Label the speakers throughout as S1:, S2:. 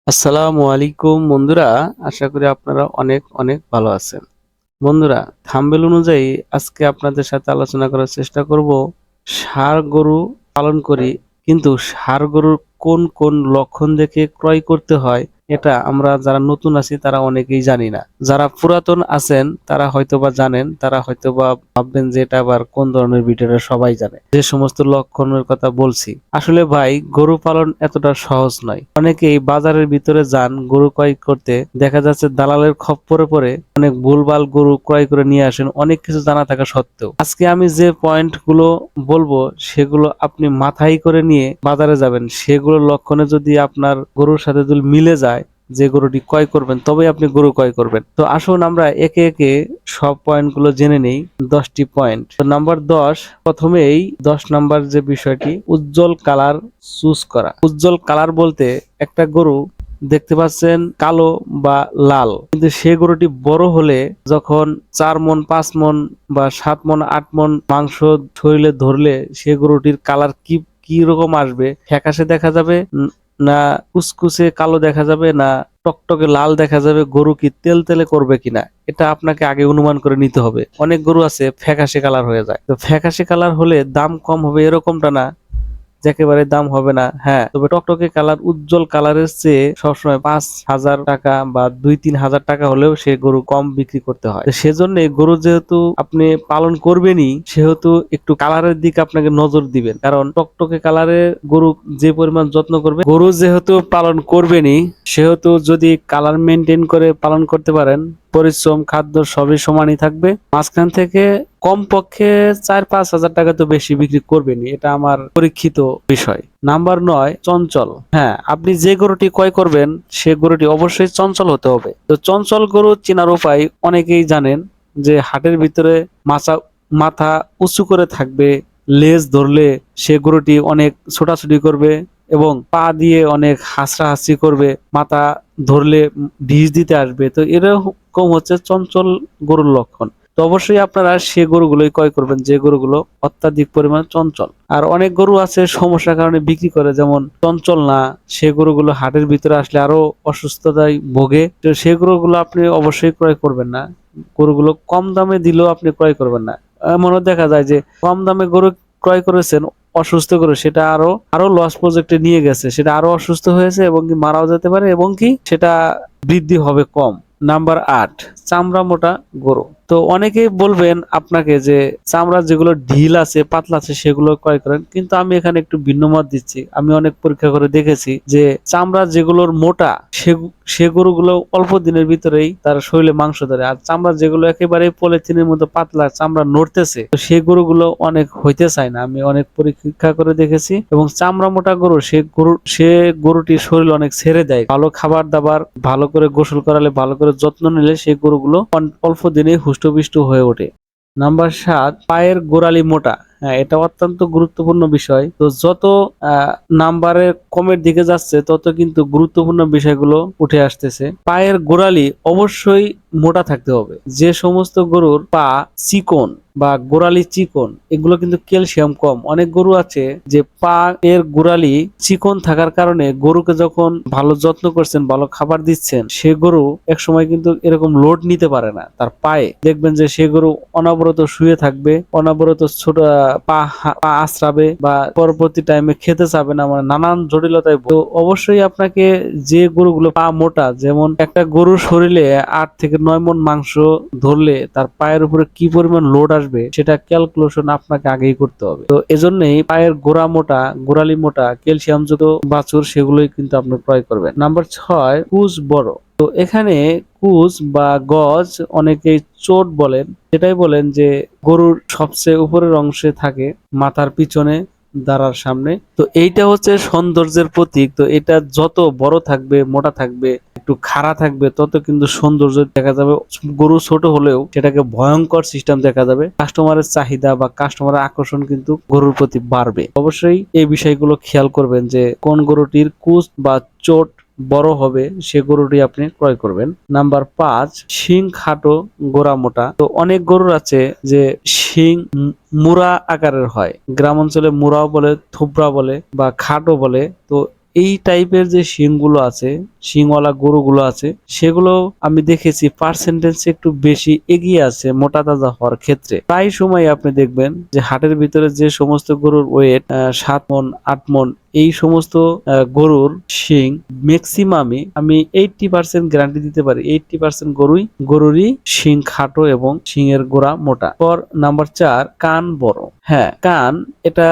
S1: আসসালামু আলাইকুম বন্ধুরা, আশা করি আপনারা অনেক অনেক ভালো আছেন। বন্ধুরা, থাম্বনেল অনুযায়ী আজকে আপনাদের সাথে আলোচনা করার চেষ্টা করব। ষাঁড় গরু পালন করি, কিন্তু ষাঁড় গরুর কোন কোন লক্ষণ দেখে ক্রয় করতে হয় এটা আমরা যারা নতুন আছি তারা অনেকেই জানি না। যারা পুরাতন আছেন তারা হয়তোবা জানেন, তারা হয়তোবা ভাববেন যে এটা আবার কোন ধরনের ভিডিওটা, সবাই জানে যে সমস্ত লক্ষণের কথা বলছি। আসলে ভাই, গরু পালন এতটা সহজ নয়। অনেকেই বাজারের ভিতরে যান গরু ক্রয় করতে, দেখা যাচ্ছে দালালের খপ্পরে পড়ে অনেক ভুলভাল গরু ক্রয় করে নিয়ে আসেন, অনেক কিছু জানা থাকা সত্ত্বেও। আজকে আমি যে পয়েন্ট গুলো বলবো সেগুলো আপনি মাথায় করে নিয়ে বাজারে যাবেন, সেগুলো লক্ষণে যদি আপনার গরুর সাথে যদি মিলে যায়, যে গরুটি ক্রয় করবেন তবেই আপনি গরু ক্রয় করবেন। তো আসুন আমরা একে একে সব পয়েন্ট গুলো জেনে নেই। 10টি পয়েন্ট। তো নাম্বার 10, প্রথমেই 10 নাম্বার যে বিষয়টি, উজ্জ্বল কালার চুজ করা। উজ্জ্বল কালার বলতে একটা গরু দেখতে পাচ্ছেন কালো বা লাল, কিন্তু সে গরুটি বড় হলে যখন 4 মণ 5 মণ বা 7 মণ 8 মণ মাংস শরীরে ধরলে সে গরুটির কালার কি কি রকম আসবে, ফ্যাকাশে দেখা যাবে, না কুচকুচে কালো দেখা যাবে, না টকটকে লাল দেখা যাবে, গরু কি তেল তেলে করবে কিনা, এটা আপনাকে আগে অনুমান করে নিতে হবে। অনেক গরু আছে ফ্যাকাশে কালার হয়ে যায়, তো ফ্যাকাশে কালার হলে দাম কম হবে এরকমটা না যে একেবারে দাম হবে না। হ্যাঁ, তবে টকটকে কালার উজ্জ্বল কালারের চেয়ে সবসময় 5,000 টাকা বা 2-3 হাজার টাকা হলেও সে গরু কম বিক্রি করতে হয়। সেজন্য গরু যেহেতু আপনি পালন করবেনই, সেহেতু একটু কালারের দিকে আপনাকে নজর দিবেন, কারণ টকটকে কালারের গরু যে পরিমাণ যত্ন করবে, গরু যেহেতু পালন করবেনই সেহেতু যদি কালার মেনটেন করে পালন করতে পারেন, পরিশ্রম খাদ্য সবই সমানই থাকবে। মাঝখান থেকে কমপক্ষে 4-5 হাজার টাকা তো বেশি বিক্রি করবেনই, এটা আমার পরীক্ষিত বিষয়। নাম্বার 9, চঞ্চল। হ্যাঁ, আপনি যে গরুটি ক্রয় করবেন সে গরুটি অবশ্যই চঞ্চল হতে হবে। তো চঞ্চল গরু চেনার উপায় অনেকেই জানেন, যে হাটের ভিতরে মাথা উঁচু করে থাকবে, লেজ ধরলে সে গরুটি অনেক ছোটাছুটি করবে এবং পা দিয়ে অনেক হাঁচড়াহাঁচড়ি করবে, মাথা ধরলে ঢিস দিতে আসবে। তো এরকম হচ্ছে চঞ্চল গরুর লক্ষণ। তো অবশ্যই আপনারা সে গরুগুলোই ক্রয় করবেন যে গরুগুলো অত্যাধিক পরিমাণ চঞ্চল। আর অনেক গরু আছে সমস্যার কারণে বিক্রি করে, যেমন চঞ্চল না, সে গরুগুলো হাটের ভিতরে আসলে আরো অসুস্থতায় ভোগে। তো সে গরুগুলো আপনি অবশ্যই ক্রয় করবেন না। গরুগুলো কম দামে দিলেও আপনি ক্রয় করবেন না। এমনও দেখা যায় যে কম দামে গরু ক্রয় করেছেন অসুস্থ গরু, সেটা আরো আরো লস প্রজেক্টে নিয়ে গেছে, সেটা আরো অসুস্থ হয়েছে এবং কি মারাও যেতে পারে, এবং কি সেটা বৃদ্ধি হবে কম। নাম্বার 8, চামড়া মোটা গরু। তো অনেকেই বলবেন আপনাকে যে চামড়া যেগুলো ঢিল আছে পাতলা আছে সেগুলো ক্রয় করেন, কিন্তু আমি এখানে একটু ভিন্ন মত দিচ্ছি। আমি অনেক পরীক্ষা করে দেখেছি যে চামড়া যেগুলোর মোটা সে গরুগুলো অল্প দিনের ভিতরেই তার শরীরে মাংস ধরে, আর চামড়া যেগুলো একেবারে পলিথিনের মতো পাতলা, চামড়া নড়তেছে, তো সে গরুগুলো অনেক হইতে চায় না। আমি অনেক পরীক্ষা করে দেখেছি, এবং চামড়া মোটা গরু সে গরুটির শরীর অনেক ছেড়ে দেয়। ভালো খাবার দাবার, ভালো করে গোসল করালে, ভালো করে যত্ন নিলে সেই গরুগুলো অল্প দিনে হুষ্টপুষ্ট হয়ে ওঠে। নাম্বার 7, পায়ের গোড়ালি মোটা। হ্যাঁ, এটা অত্যন্ত গুরুত্বপূর্ণ বিষয়। তো যত নাম্বারের কমের দিকে যাচ্ছে তত কিন্তু গুরুত্বপূর্ণ বিষয়গুলো উঠে আসতেছে। পায়ের গোড়ালি অবশ্যই মোটা থাকতে হবে। যে সমস্ত গরুর পা চিকন বা গোড়ালি চিকন, এগুলো কিন্তু ক্যালসিয়াম কম। অনেক গরু আছে যে পা এর গোড়ালি চিকন থাকার কারণে গরুকে যখন ভালো যত্ন করছেন, ভালো খাবার দিচ্ছেন, সে গরু এক সময় কিন্তু এরকম লোড নিতে পারে না তার পায়ে। দেখবেন যে সে গরু অনবরত শুয়ে থাকবে, অনবরত ছোট পা আঁচড়াবে বা পরবর্তী টাইমে খেতে চাবে না, মানে নানান জটিলতায়। তো অবশ্যই আপনাকে যে গরুগুলো পা মোটা, যেমন একটা গরুর শরীরে 8 থেকে 9 মণ মাংস ধরলে তার পায়ের উপরে কি পরিমাণ লোড আসবে সেটা ক্যালকুলেশন আপনাকে আগেই করতে হবে। তো এজন্যই পায়ের গোড়ালি মোটা ক্যালসিয়াম যুক্ত বাছুর সেগুলোই কিন্তু আপনি ক্রয় করবেন। নাম্বার 6, কুচ বড়। তো এখানে কুচ বা গজ অনেকেই চোট বলেন, সেটাই বলেন যে গরুর সবচেয়ে উপরের অংশে থাকে, মাথার পিছনে, দাঁড়ার সামনে। তো এইটা হচ্ছে সৌন্দর্যের প্রতীক। তো এটা যত বড় থাকবে, মোটা থাকবে, একটু খাড়া থাকবে, তত কিন্তু সৌন্দর্য দেখা যাবে। গরু ছোট হলেও সেটাকে ভয়ঙ্কর সিস্টেম দেখা যাবে। কাস্টমারের চাহিদা বা কাস্টমারের আকর্ষণ কিন্তু গরুর প্রতি বাড়বে। অবশ্যই এই বিষয়গুলো খেয়াল করবেন যে কোন গরুটির কুচ বা চোট বড় হবে সে গরুটি আপনি ক্রয় করবেন। নাম্বার 5, শিং খাটো গোড়া মোটা। তো অনেক গরুর আছে যে শিং মুড়া আকারের হয়, গ্রাম অঞ্চলে মুড়াও বলে, থুবড়া বলে বা খাটো বলে। তো এই টাইপের যে শিংগুলো আছে, শিংওয়ালা গরুগুলো আছে, সেগুলো আমি দেখেছি পার্সেন্টেজ একটু বেশি এগিয়ে আছে মোটা তাজা হওয়ার ক্ষেত্রে। প্রায় সময় আপনি দেখবেন যে হাটের ভিতরে যে সমস্ত গরুর ওয়েট 7 মণ 8 মণ, এই সমস্ত গরুর শিং ম্যাক্সিমামই আমি 80% গ্যারান্টি দিতে পারি, 80% গরুরই শিং খাটো এবং শিংয়ের গোড়া মোটা। পর নাম্বার 4, কান বড়। হ্যাঁ, কান এটা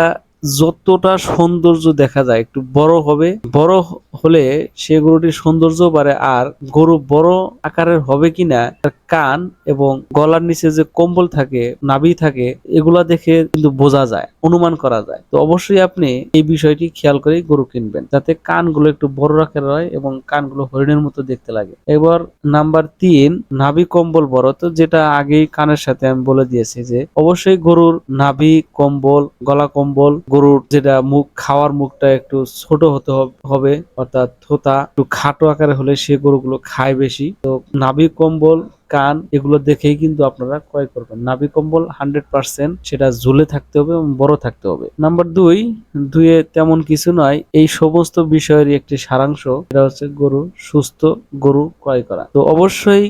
S1: যতটা সৌন্দর্য দেখা যায়, একটু বড় হবে, বড় হলে সে গরুটির সৌন্দর্য বাড়ে। আর গরু বড় আকারের হবে কিনা তার কান এবং গলার নিচে যে কম্বল থাকে, নাভি থাকে, এগুলা দেখে কিন্তু বোঝা যায়, অনুমান করা যায়। তো অবশ্যই আপনি এই বিষয়টি খেয়াল করে গরু কিনবেন, যাতে কানগুলো একটু বড় আকারের হয় এবং কানগুলো হরিণের মতো দেখতে লাগে। এবার নাম্বার 3, নাভি কম্বল বড়। তো যেটা আগেই কানের সাথে আমি বলে দিয়েছি যে অবশ্যই গরুর নাভি কম্বল, গলা কম্বল, গরুর যেটা মুখ, খাওয়ার মুখটা একটু ছোট হতে হবে, অর্থাৎ থোতা একটু খাটো আকারে হলে সে গরুগুলো খায় বেশি। তো নাভি কম্বল, কান, এগুলো দেখেই কিন্তু আপনারা ক্রয় করবেন। নাভি কম্বল 100% সেটা ঝুলে থাকতে হবে এবং বড় থাকতে হবে। নাম্বার 2, দুয়ে তেমন কিছু নয়, এই সমস্ত বিষয়েরই একটি সারাংশ, এটা হচ্ছে গরু সুস্থ গরু ক্রয় করা। তো অবশ্যই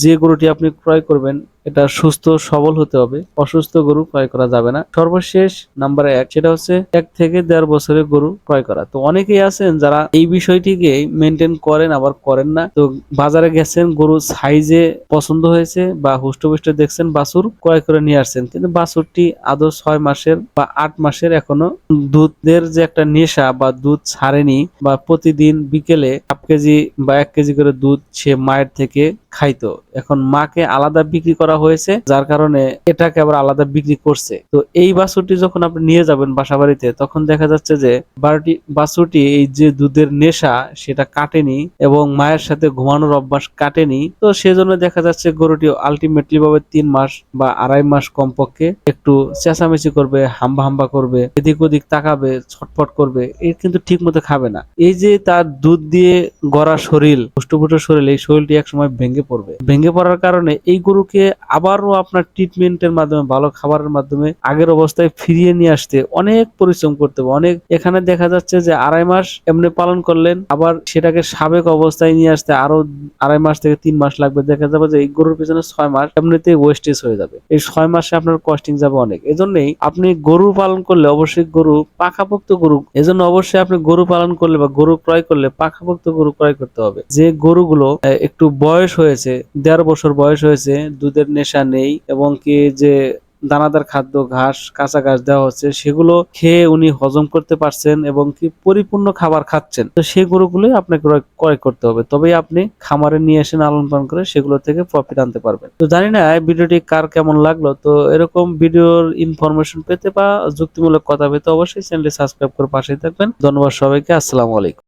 S1: যে গরুটি আপনি ক্রয় করবেন এটা সুস্থ সবল হতে হবে, অসুস্থ গরু ক্রয় করা যাবে না। সর্বশেষ নাম্বার 1, সেটা হচ্ছে 1 থেকে 1.5 বছরের গরু ক্রয় করা। তো অনেকেই আছেন যারা এই বিষয়টিকে মেনটেন করেন আবার করেন না। তো বাজারে গেছেন, গরু সাইজে পছন্দ হয়েছে বা হুষ্টপুষ্ট দেখছেন, বাছুর ক্রয় করে নিয়ে আসছেন, কিন্তু বাছুরটি আদৌ 6 মাসের বা 8 মাসের এখনো দুধের যে একটা নেশা বা দুধ ছাড়েনি, বা প্রতিদিন বিকেলে 1/2 কেজি বা 1 কেজি করে দুধ সে মায়ের থেকে খাইতো, এখন মাকে আলাদা বিক্রি করা হয়েছে, যার কারণে এটাকে আবার আলাদা বিক্রি করছে। তো এই বাছুরটি যখন আপনি নিয়ে যাবেন বাসা বাড়িতে, তখন দেখা যাচ্ছে যে বাছুরটি এই যে দুধের নেশা সেটা কাটেনি এবং মায়ের সাথে ঘুমানোর অভ্যাস কাটেনি। তো সেজন্য দেখা যাচ্ছে গরুটি আলটিমেটলি ভাবে 3 মাস বা 2.5 মাস কমপক্ষে একটু চেঁচামেচি করবে, হাম্বা হাম্বা করবে, এদিক ওদিক তাকাবে, ছটফট করবে, এ কিন্তু ঠিক মতো খাবে না। এই যে তার দুধ দিয়ে গড়া শরীর, পুষ্টপুষ্ট শরীর, এই শরীরটি একসময় ভেঙে পড়বে। ভেঙে পড়ার কারণে এই গরুকে আবারও আপনার ট্রিটমেন্টের মাধ্যমে, ভালো খাবারের মাধ্যমে আগের অবস্থায় ফিরিয়ে নিয়ে আসতে অনেক পরিশ্রম করতে হবে। অনেক, এখানে দেখা যাচ্ছে যে 2.5 মাস এমনি পালন করলেন, আবার সেটাকে সাবেক অবস্থায় নিয়ে আসতে আরো 2.5 মাস থেকে 3 মাস লাগবে। দেখা যাবে যে এই গরুর পিছনে 6 মাস এমনিতেই ওয়েস্টেজ হয়ে যাবে। এই 6 মাসে আপনার কস্টিং যাবে অনেক। এজন্যই আপনি গরু পালন করলে অবশ্যই গরু পাকাপোক্ত গরু, এজন্য অবশ্যই আপনি গরু পালন করলে বা গরু ক্রয় করলে পাকাপোক্ত গরু ক্রয় করতে হবে। যে গরুগুলো একটু বয়স হয়েছে, 1.5 বছর বয়স হয়েছে, দুধের নেশা নেই এবং কি যে দানাদার খাদ্য, ঘাস, কাঁচা ঘাস দেওয়া হচ্ছে, সেগুলো খেয়ে উনি হজম করতে পারছেন এবং কি পরিপূর্ণ খাবার খাচ্ছেন, তো সেই গরুগুলোই আপনাকে ক্রয় করতে হবে। তবেই আপনি খামারে নিয়ে এসে লালন পালন করে সেগুলো থেকে প্রফিট আনতে পারবেন। তো জানি না এই ভিডিওটি কার কেমন লাগলো। তো এরকম ভিডিওর ইনফরমেশন পেতে বা যুক্তিমূলক কথা পেতে অবশ্যই চ্যানেলটি সাবস্ক্রাইব করে পাশেই থাকবেন। ধন্যবাদ সবাইকে। আসসালামু আলাইকুম।